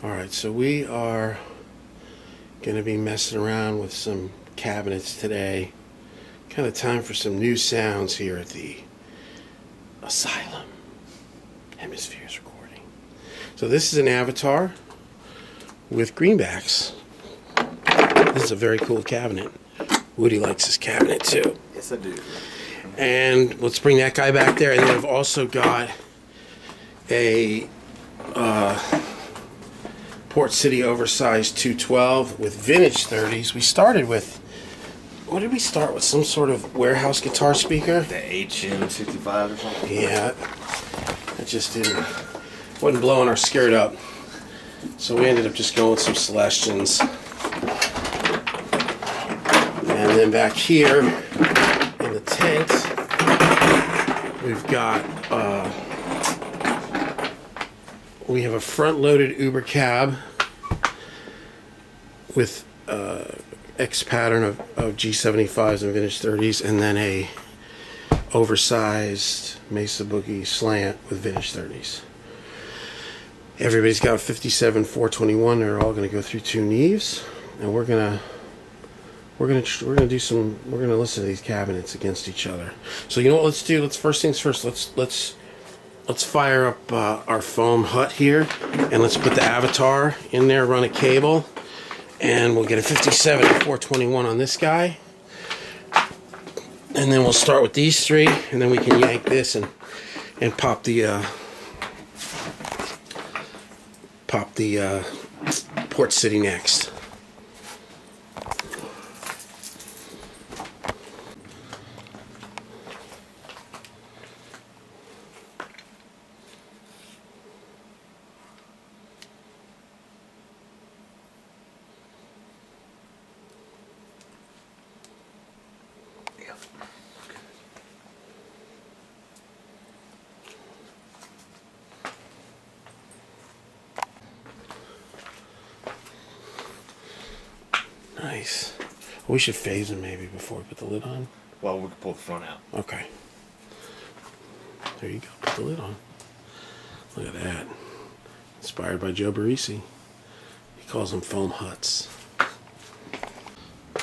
Alright, so we are going to be messing around with some cabinets today. Kind of time for some new sounds here at the Asylum. Hemispheres recording. So this is an Avatar with greenbacks. This is a very cool cabinet. Woody likes this cabinet too. Yes, I do. And let's bring that guy back there. And then I've also got a Port City oversized 212 with vintage 30s. We started with, what did we start with? Some sort of warehouse guitar speaker? The HM65 or something? Yeah. That just wasn't blowing our skirt up. So we ended up just going with some Celestians. And then back here in the tent, we've got, we have a front-loaded Uber cab with X pattern of G75s and vintage 30s, and then a oversized Mesa Boogie slant with vintage 30s. Everybody's got a 57 421. They're all going to go through two Neves, and we're gonna listen to these cabinets against each other. So you know what? Let's do. First things first. Let's fire up our foam hut here, and let's put the Avatar in there. Run a cable, and we'll get a 57 421 on this guy. And then we'll start with these three, and then we can yank this and pop the Port City next. Nice. We should phase them maybe before we put the lid on. Well, we can pull the front out. Okay. There you go. Put the lid on. Look at that. Inspired by Joe Barresi. He calls them foam huts.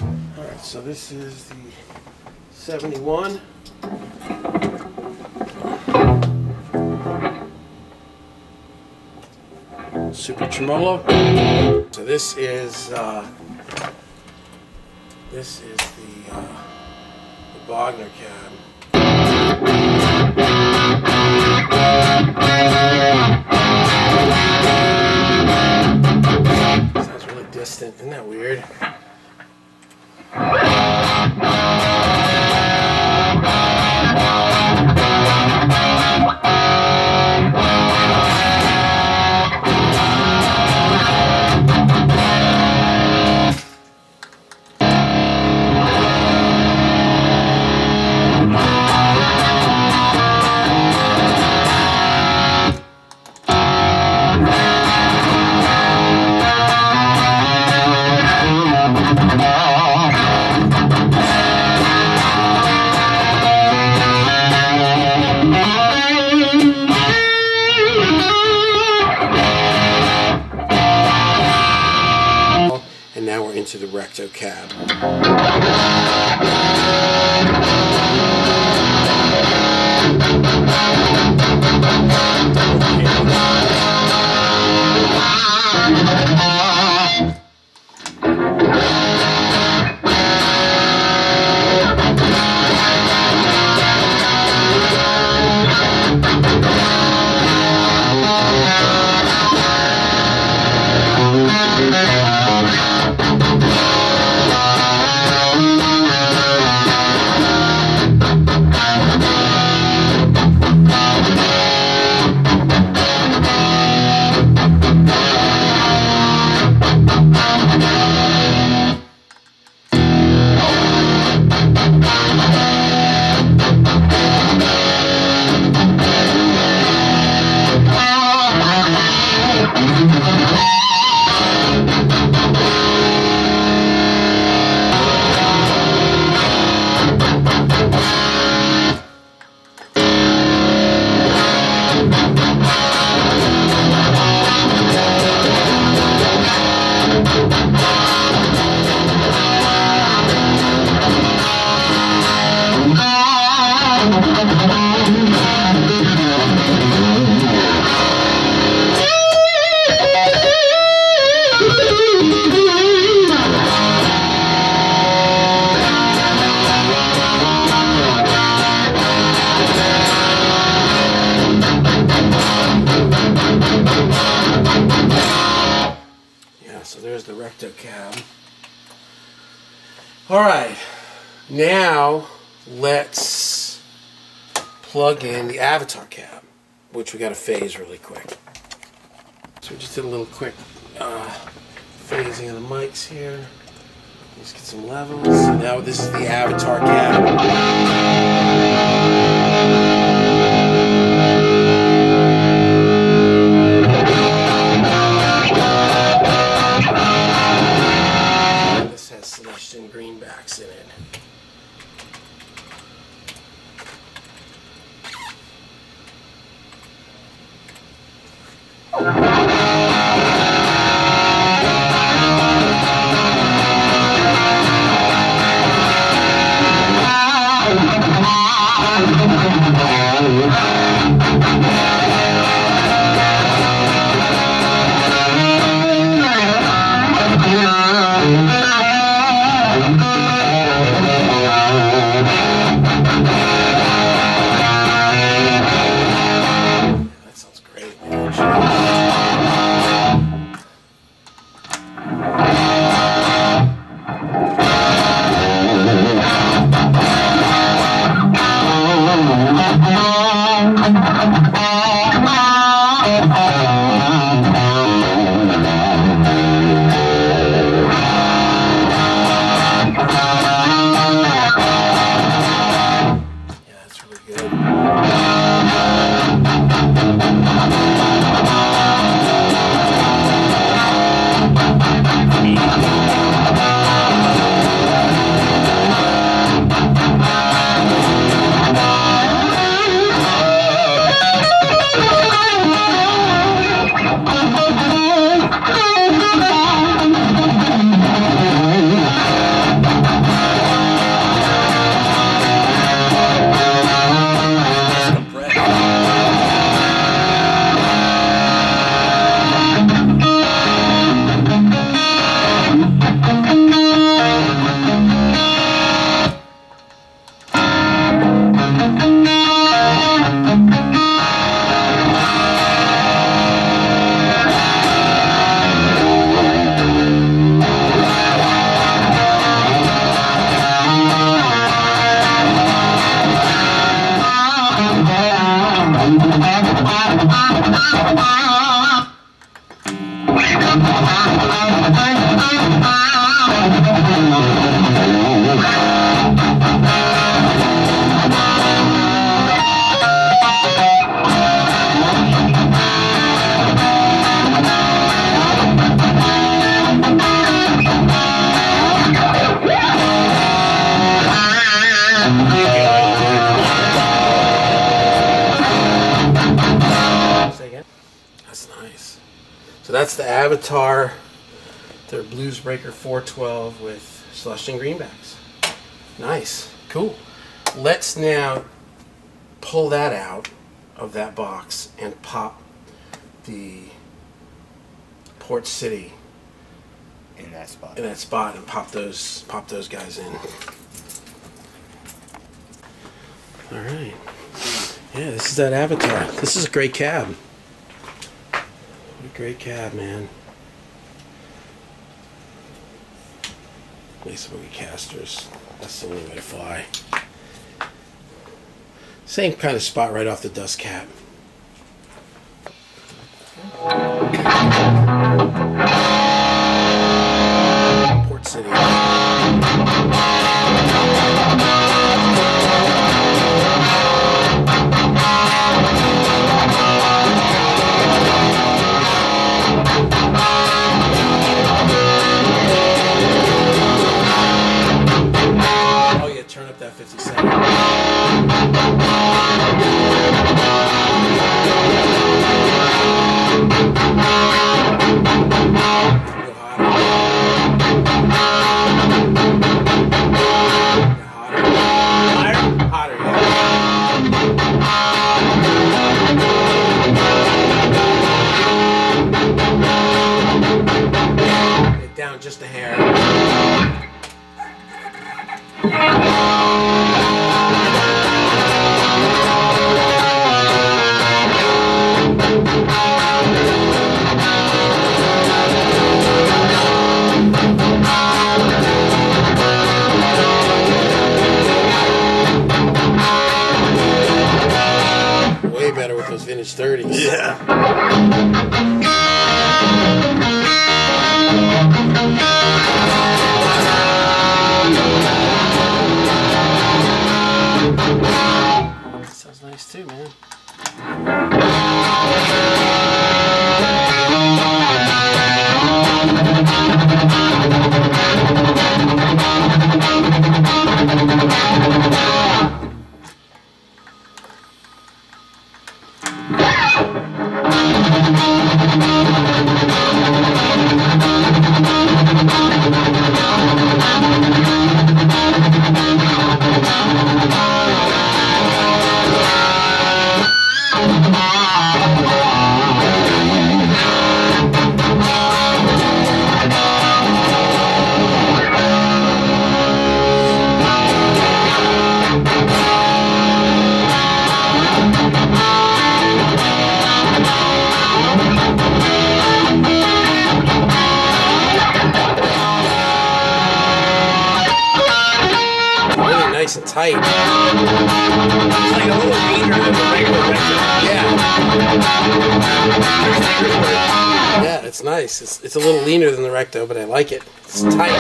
Alright, so this is the 71. Super Tremolo. So this is the Bogner cab. Sounds really distant. Isn't that weird? And now we're into the Recto cab. So there's the recto cab. Alright, now let's plug in the avatar cab, which we got to phase really quick. So we just did a little quick phasing of the mics here. Let's get some levels. So now this is the avatar cab. And greenbacks in it. So that's the Avatar, their Blues Breaker 412 with slushed and greenbacks. Nice, cool. Let's now pull that out of that box and pop the Port City in that spot. And pop those guys in. All right. Yeah, this is that Avatar. This is a great cab. What a great cab, man. Mesa Boogie casters. That's the only way to fly. Same kind of spot right off the dust cap. Port City. Oh yeah, turn up that 57. better with those vintage 30s. Yeah. Sounds nice too, man. Nice and tight. It's like a little leaner than the regular recto. Yeah. Yeah, it's nice. It's a little leaner than the recto, but I like it. It's tight.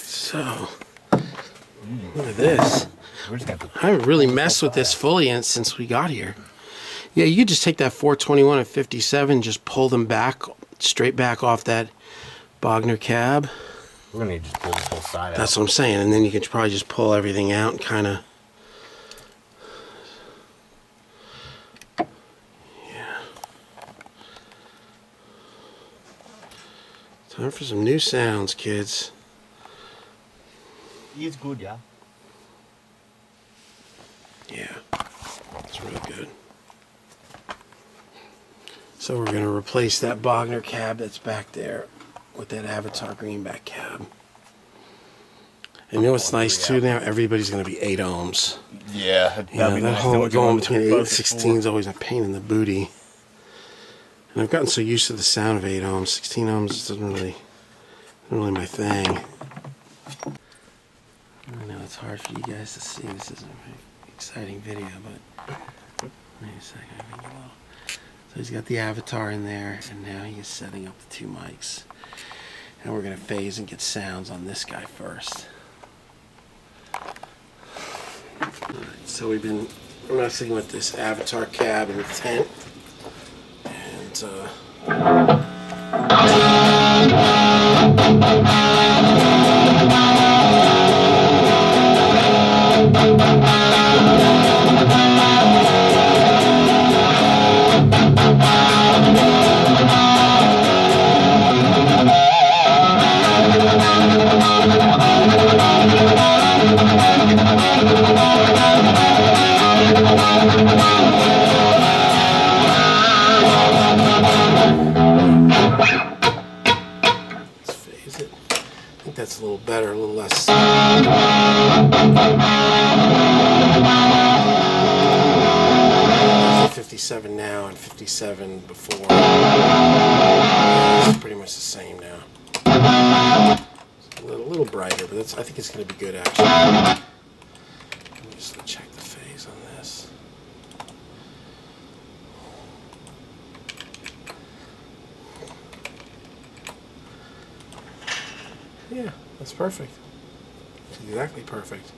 So, look at this. I haven't really messed with this fully since we got here. Yeah, you could just take that 421 and 57, just pull them back, straight back off that Bogner cab. We're going to need to just pull this whole side out. That's what I'm saying. And then you can probably just pull everything out and kind of... Yeah. Time for some new sounds, kids. It's good, yeah. Yeah, it's real good. So we're going to replace that Bogner cab that's back there with that Avatar greenback cab. And you know what's nice too now? Everybody's going to be 8 ohms. Yeah, You know, that whole going between 8 and 16 is always a pain in the booty. And I've gotten so used to the sound of 8 ohms. 16 ohms isn't really my thing. I know it's hard for you guys to see. This is a very exciting video, but wait a second. I think a little. So he's got the Avatar in there, and now he is setting up the 2 mics. And we're going to phase and get sounds on this guy first. Alright, so we're messing with this Avatar cab and tent. And let's phase it. I think that's a little better, a little less. 57 now and 57 before. It's pretty much the same now. It's a little brighter, but I think it's going to be good actually. Let me just check the phase on this. Yeah, that's perfect. It's exactly perfect.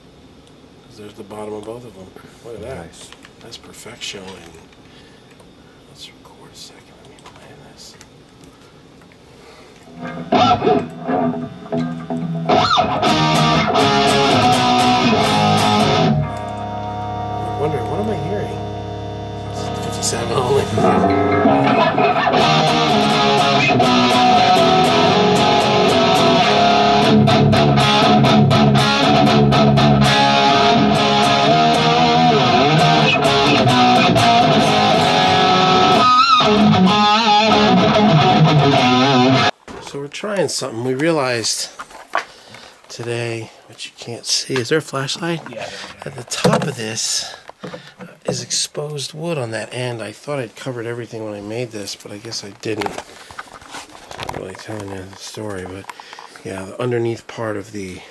Because there's the bottom of both of them. Look at that. Nice. That's perfection. Let's record a second. Let me play this. I'm wondering, what am I hearing? It's 57 only. So we're trying something. We realized today, which you can't see, is there a flashlight? Yeah. At the top of this is exposed wood on that end. I thought I'd covered everything when I made this, but I guess I didn't. Not really telling you the story, but yeah, the underneath part of the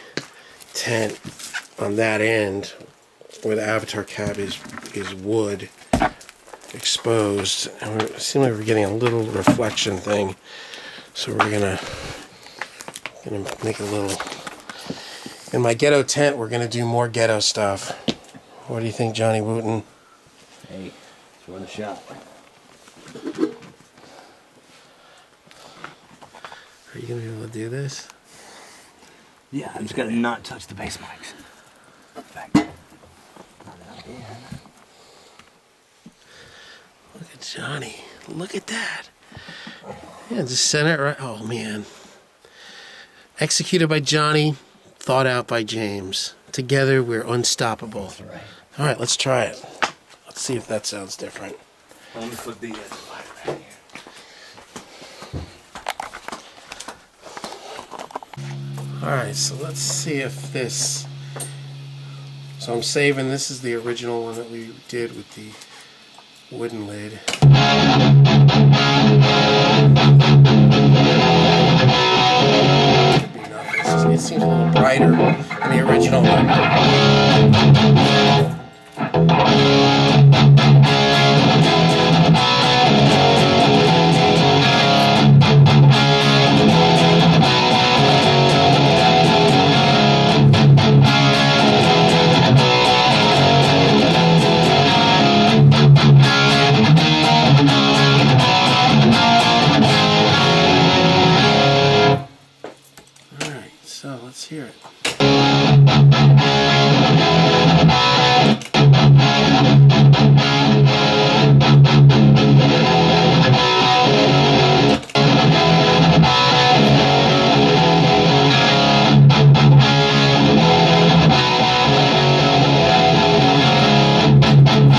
tent on that end where the avatar cab is wood exposed, and it seems like we're getting a little reflection thing, so we're gonna make a little, in my ghetto tent we're gonna do more ghetto stuff. What do you think, Johnny Wooten? Hey, it's worth a shot. Are you gonna be able to do this? Yeah, I'm just gonna not touch the bass mics. In fact, not out here. Look at Johnny. Look at that. Yeah, just center it right. Oh, man. Executed by Johnny, thought out by James. Together, we're unstoppable. That's right. All right, let's try it. Let's see if that sounds different. Let me put the divider right here. All right, so let's see if this... So I'm saving, this is the original one that we did with the wooden lid. Could be nothing. It seems a little brighter than the original one. So let's hear it.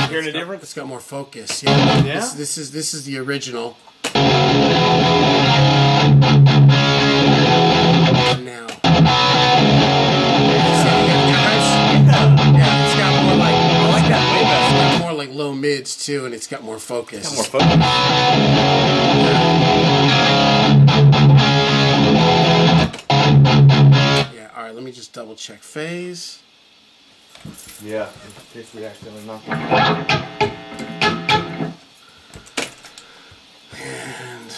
Hearing a difference? It's got more focus. Yeah. Yeah? This is the original. Now. Yeah, it's got more like, I like that way better. It's got more like low mids too, and it's got more focus. Got more focus. Yeah, alright, let me just double check phase. Yeah, face reaction or nothing. And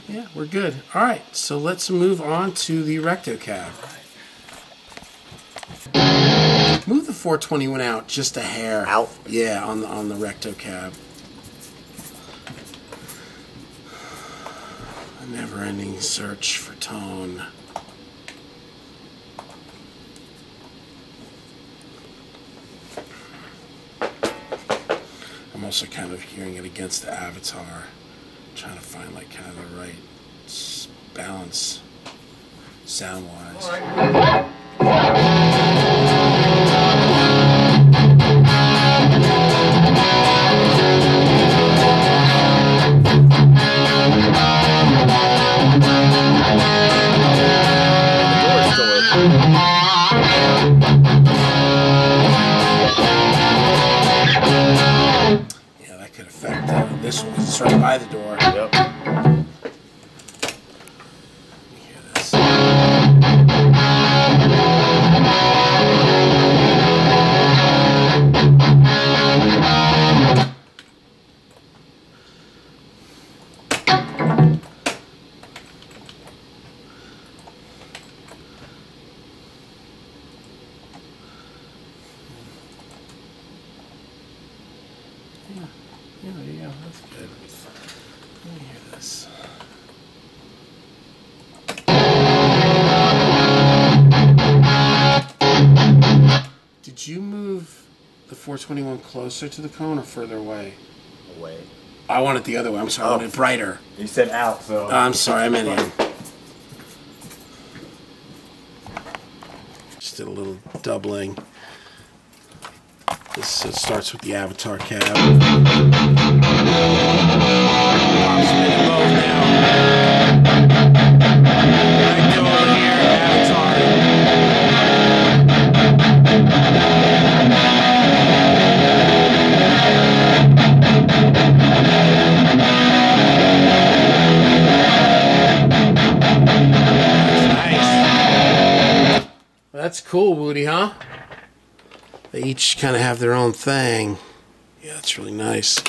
yeah, we're good. All right, so let's move on to the recto cab. Move the 421 out just a hair. Out? Yeah, on the recto cab. A never-ending search for tone. I'm also kind of hearing it against the avatar, trying to find like kind of the right balance sound-wise. Yeah, that could affect this one. It's right by the door. Yep. Hear this. Yeah, there you go. That's good. Let me hear this. Did you move the 421 closer to the cone or further away? Away. I want it the other way. I'm sorry. I want it brighter. You said out, so. I'm sorry. I meant in. Just did a little doubling. This starts with the Avatar cab. Pops them in both now. Right go over here, Avatar. That's nice. That's cool, Woody, huh? They each kind of have their own thing. Yeah, that's really nice.